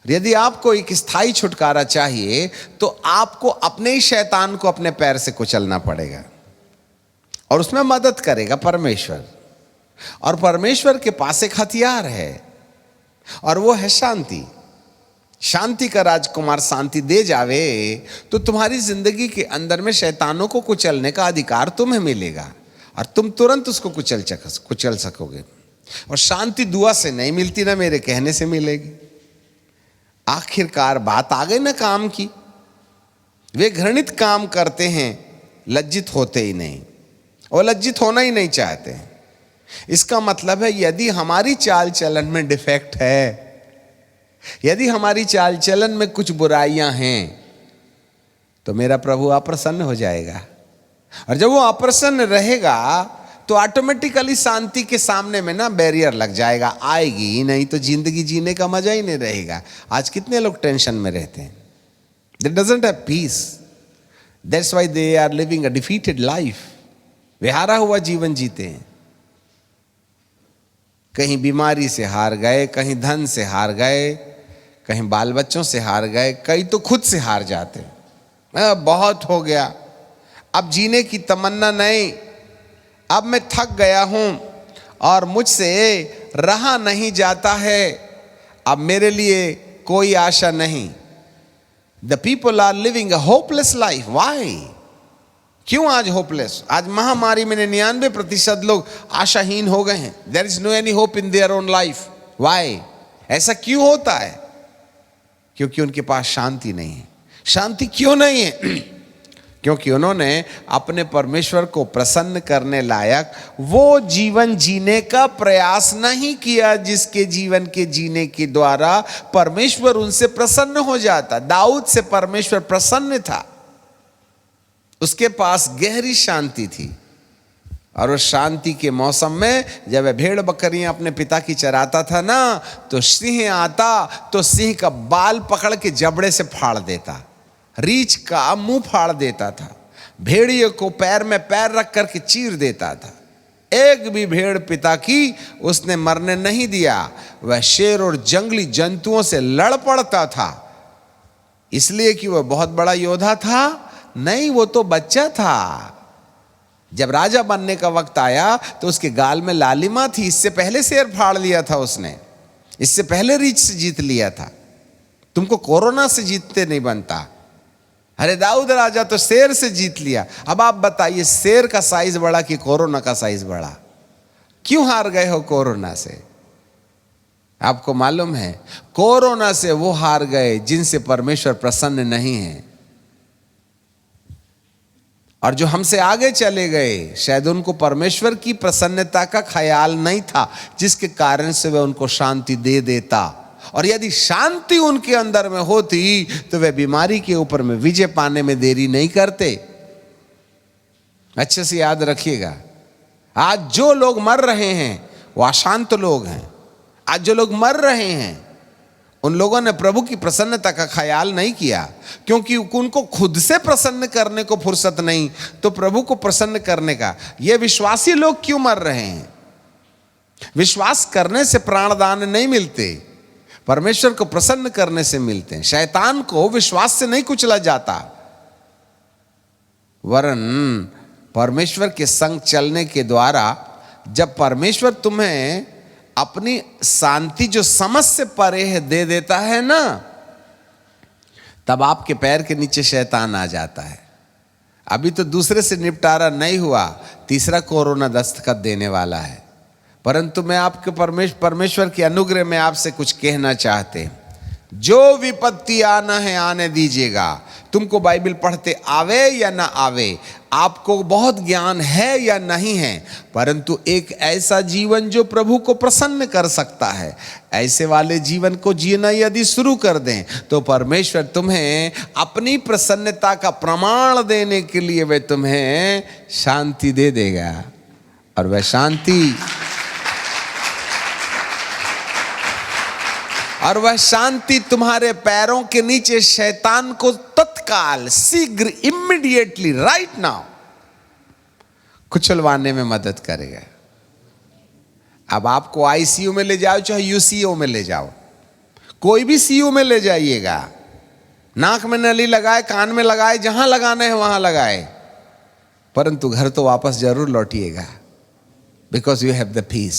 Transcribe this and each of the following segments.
यदि आपको एक स्थायी छुटकारा चाहिए तो आपको अपने ही शैतान को अपने पैर से कुचलना पड़ेगा, और उसमें मदद करेगा परमेश्वर। और परमेश्वर के पास एक हथियार है, और वो है शांति। शांति का राजकुमार शांति दे जावे तो तुम्हारी जिंदगी के अंदर में शैतानों को कुचलने का अधिकार तुम्हें मिलेगा, और तुम तुरंत उसको कुचल सकोगे। और शांति दुआ से नहीं मिलती, ना मेरे कहने से मिलेगी। आखिरकार बात आ गई ना काम की। वे घृणित काम करते हैं, लज्जित होते ही नहीं, और लज्जित होना ही नहीं चाहते हैं। इसका मतलब है यदि हमारी चाल चलन में डिफेक्ट है, यदि हमारी चाल चलन में कुछ बुराइयां हैं, तो मेरा प्रभु अप्रसन्न हो जाएगा। और जब वो अप्रसन्न रहेगा तो ऑटोमेटिकली शांति के सामने में ना बैरियर लग जाएगा, आएगी ही नहीं, तो जिंदगी जीने का मजा ही नहीं रहेगा। आज कितने लोग टेंशन में रहते हैं, they doesn't have peace, that's why they are living a defeated life. वे हारा हुआ जीवन जीते हैं। कहीं बीमारी से हार गए, कहीं धन से हार गए, कहीं बाल बच्चों से हार गए, कई तो खुद से हार जाते हैं। बहुत हो गया, अब जीने की तमन्ना नहीं, अब मैं थक गया हूं और मुझसे रहा नहीं जाता है, अब मेरे लिए कोई आशा नहीं। The people are living a hopeless life. Why? क्यों आज होपलेस? आज महामारी में 99% लोग आशाहीन हो गए हैं। There is no any hope in their own life. Why? ऐसा क्यों होता है? क्योंकि उनके पास शांति नहीं है। शांति क्यों नहीं है? क्योंकि उन्होंने अपने परमेश्वर को प्रसन्न करने लायक वो जीवन जीने का प्रयास नहीं किया जिसके जीवन के जीने के द्वारा परमेश्वर उनसे प्रसन्न हो जाता। दाऊद से परमेश्वर प्रसन्न था, उसके पास गहरी शांति थी, और उस शांति के मौसम में जब वह भेड़ बकरियां अपने पिता की चराता था ना, तो सिंह आता तो सिंह का बाल पकड़ के जबड़े से फाड़ देता, रीछ का मुंह फाड़ देता था, भेड़िए को पैर में पैर रख करके चीर देता था। एक भी भेड़ पिता की उसने मरने नहीं दिया। वह शेर और जंगली जंतुओं से लड़ पड़ता था, इसलिए कि वह बहुत बड़ा योद्धा था? नहीं, वो तो बच्चा था। जब राजा बनने का वक्त आया तो उसके गाल में लालिमा थी। इससे पहले शेर फाड़ लिया था उसने, इससे पहले रीछ से जीत लिया था। तुमको कोरोना से जीतते नहीं बनता। अरे दाऊद राजा तो शेर से जीत लिया। अब आप बताइए, शेर का साइज बड़ा कि कोरोना का साइज बड़ा? क्यों हार गए हो कोरोना से? आपको मालूम है, कोरोना से वो हार गए जिनसे परमेश्वर प्रसन्न नहीं है। और जो हमसे आगे चले गए, शायद उनको परमेश्वर की प्रसन्नता का ख्याल नहीं था, जिसके कारण से वह उनको शांति दे देता। और यदि शांति उनके अंदर में होती तो वे बीमारी के ऊपर में विजय पाने में देरी नहीं करते। अच्छे से याद रखिएगा, आज जो लोग मर रहे हैं वो अशांत लोग हैं। आज जो लोग मर रहे हैं उन लोगों ने प्रभु की प्रसन्नता का ख्याल नहीं किया, क्योंकि उनको खुद से प्रसन्न करने को फुर्सत नहीं, तो प्रभु को प्रसन्न करने का। ये विश्वासी लोग क्यों मर रहे हैं? विश्वास करने से प्राणदान नहीं मिलते, परमेश्वर को प्रसन्न करने से मिलते हैं। शैतान को विश्वास से नहीं कुचला जाता, वरन परमेश्वर के संग चलने के द्वारा। जब परमेश्वर तुम्हें अपनी शांति जो समझ से परे है दे देता है ना, तब आपके पैर के नीचे शैतान आ जाता है। अभी तो दूसरे से निपटारा नहीं हुआ, तीसरा कोरोना दस्तक देने वाला है। परंतु मैं आपके परमेश्वर के अनुग्रह में आपसे कुछ कहना चाहते हैं। जो विपत्ति आना है आने दीजिएगा। तुमको बाइबल पढ़ते आवे या ना आवे, आपको बहुत ज्ञान है या नहीं है, परंतु एक ऐसा जीवन जो प्रभु को प्रसन्न कर सकता है, ऐसे वाले जीवन को जीना यदि शुरू कर दें तो परमेश्वर तुम्हें अपनी प्रसन्नता का प्रमाण देने के लिए वह तुम्हें शांति दे देगा। और वह शांति तुम्हारे पैरों के नीचे शैतान को तत्काल, शीघ्र, इमीडिएटली, राइट नाउ कुचलवाने में मदद करेगा। अब आपको आईसीयू में ले जाओ चाहे यूसीओ में ले जाओ, कोई भी सीयू में ले जाइएगा, नाक में नली लगाए, कान में लगाए, जहां लगाना है वहां लगाए, परंतु घर तो वापस जरूर लौटिएगा, because you have the peace.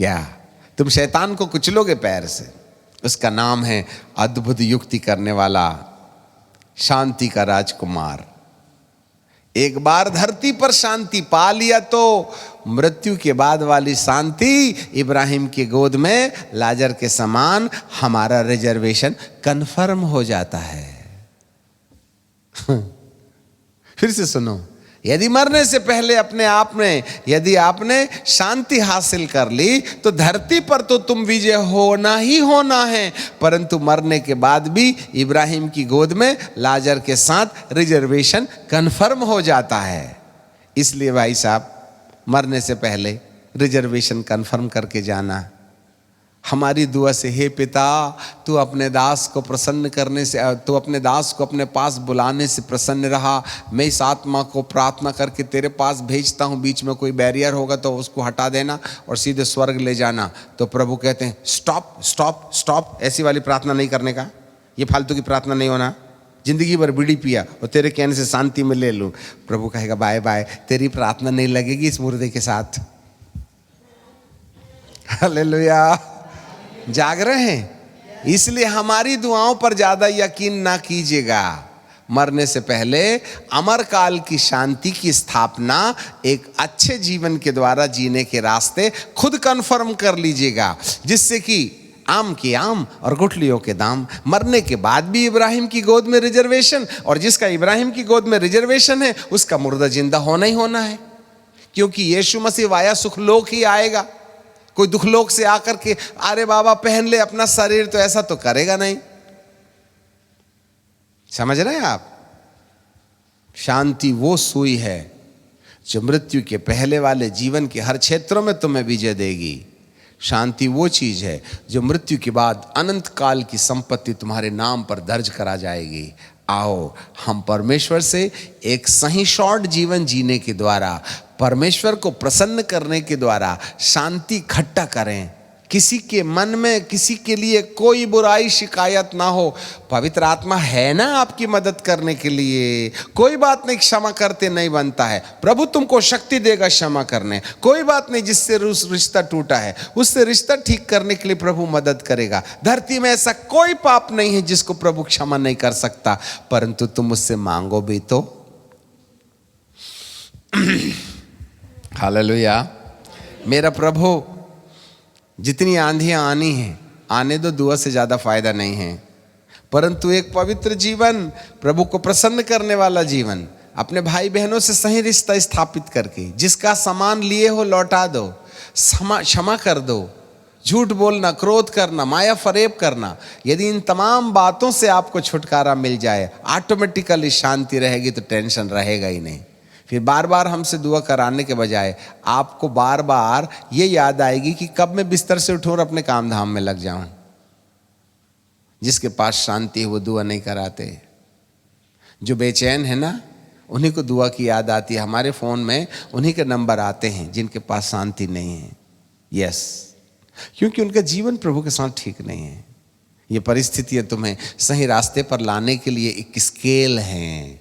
या तुम शैतान को कुचलोगे पैर से। उसका नाम है अद्भुत युक्ति करने वाला, शांति का राजकुमार। एक बार धरती पर शांति पा लिया तो मृत्यु के बाद वाली शांति इब्राहिम की गोद में लाजर के समान हमारा रिजर्वेशन कन्फर्म हो जाता है। फिर से सुनो, यदि मरने से पहले अपने आप में यदि आपने शांति हासिल कर ली तो धरती पर तो तुम विजय होना ही होना है, परंतु मरने के बाद भी इब्राहिम की गोद में लाजर के साथ रिजर्वेशन कन्फर्म हो जाता है। इसलिए भाई साहब, मरने से पहले रिजर्वेशन कन्फर्म करके जाना। हमारी दुआ से, हे पिता, तू अपने दास को प्रसन्न करने से, तू अपने दास को अपने पास बुलाने से प्रसन्न रहा। मैं इस आत्मा को प्रार्थना करके तेरे पास भेजता हूँ, बीच में कोई बैरियर होगा तो उसको हटा देना और सीधे स्वर्ग ले जाना। तो प्रभु कहते हैं स्टॉप स्टॉप स्टॉप, ऐसी वाली प्रार्थना नहीं करने का, ये फालतू की प्रार्थना नहीं होना। जिंदगी भर बीड़ी पिया और तेरे कहने से शांति में ले लूँ। प्रभु कहेगा बाय बाय, तेरी प्रार्थना नहीं लगेगी इस मुर्दे के साथ। हालेलुया। जाग रहे हैं? इसलिए हमारी दुआओं पर ज्यादा यकीन ना कीजिएगा। मरने से पहले अमर काल की शांति की स्थापना एक अच्छे जीवन के द्वारा जीने के रास्ते खुद कन्फर्म कर लीजिएगा, जिससे कि आम के आम और गुठलियों के दाम। मरने के बाद भी इब्राहिम की गोद में रिजर्वेशन, और जिसका इब्राहिम की गोद में रिजर्वेशन है उसका मुर्दा जिंदा होना ही होना है, क्योंकि यीशु मसीह वाया सुखलोक ही आएगा। कोई दुखलोक से आकर के अरे बाबा पहन ले अपना शरीर, तो ऐसा तो करेगा नहीं। समझ रहे हैं आप? शांति वो सुई है जो मृत्यु के पहले वाले जीवन के हर क्षेत्रों में तुम्हें विजय देगी। शांति वो चीज है जो मृत्यु के बाद अनंत काल की संपत्ति तुम्हारे नाम पर दर्ज करा जाएगी। आओ हम परमेश्वर से एक सही शॉर्ट जीवन जीने के द्वारा, परमेश्वर को प्रसन्न करने के द्वारा शांति इकट्ठा करें। किसी के मन में किसी के लिए कोई बुराई शिकायत ना हो। पवित्र आत्मा है ना आपकी मदद करने के लिए। कोई बात नहीं, क्षमा करते नहीं बनता है, प्रभु तुमको शक्ति देगा क्षमा करने। कोई बात नहीं, जिससे रिश्ता टूटा है उससे रिश्ता ठीक करने के लिए प्रभु मदद करेगा। धरती में ऐसा कोई पाप नहीं है जिसको प्रभु क्षमा नहीं कर सकता, परंतु तुम उससे मांगो भी तो। हालेलुया। मेरा प्रभु, जितनी आंधियां आनी हैं आने दो, दुआ से ज्यादा फायदा नहीं है, परंतु एक पवित्र जीवन, प्रभु को प्रसन्न करने वाला जीवन, अपने भाई बहनों से सही रिश्ता स्थापित करके, जिसका सामान लिए हो लौटा दो, क्षमा कर दो, झूठ बोलना, क्रोध करना, माया फरेब करना, यदि इन तमाम बातों से आपको छुटकारा मिल जाए, ऑटोमेटिकली शांति रहेगी, तो टेंशन रहेगा ही नहीं। फिर बार बार हमसे दुआ कराने के बजाय आपको बार बार ये याद आएगी कि कब मैं बिस्तर से उठूं और अपने काम धाम में लग जाऊं। जिसके पास शांति है वो दुआ नहीं कराते। जो बेचैन है ना, उन्हीं को दुआ की याद आती है। हमारे फ़ोन में उन्हीं के नंबर आते हैं जिनके पास शांति नहीं है। यस, क्योंकि उनका जीवन प्रभु के साथ ठीक नहीं है। ये परिस्थितियाँ तुम्हें सही रास्ते पर लाने के लिए एक स्केल हैं।